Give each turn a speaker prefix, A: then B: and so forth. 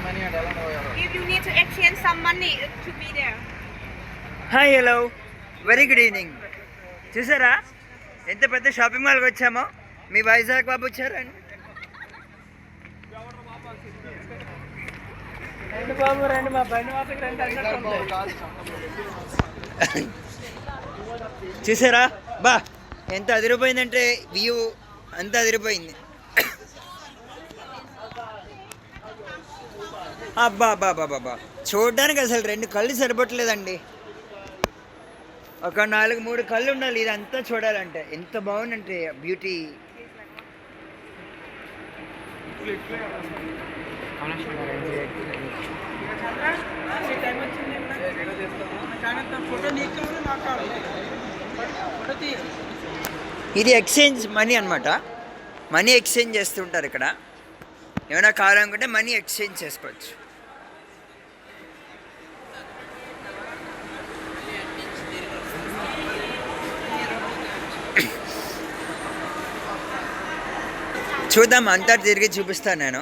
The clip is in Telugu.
A: If you need to exchange some money, it should be there.
B: Hi hello very good evening. చూసారా ఎంత పెద్ద షాపింగ్ మాల్కి వచ్చామో? మీ వైజాగ్ బాబు వచ్చారండి. చూసారా బా ఎంత అదిరిపోయిందంటే వ్యూ అంత అదిరిపోయింది. అబ్బా అబ్బా అబ్బా అబ్బా చూడడానికి అసలు 2 కళ్ళు సరిపోవట్లేదండి. ఒక 4-3 కళ్ళు ఉండాలి ఇదంతా చూడాలంటే. ఎంత బాగుందంటే బ్యూటీ. ఇది ఎక్స్చేంజ్ మనీ అనమాట. మనీ ఎక్స్చేంజ్ చేస్తుంటారు ఇక్కడ. ఏమైనా కావాలనుకుంటే మనీ ఎక్స్చేంజ్ చేసుకోవచ్చు. చూద్దాం, అంతా తిరిగి చూపిస్తాను నేను.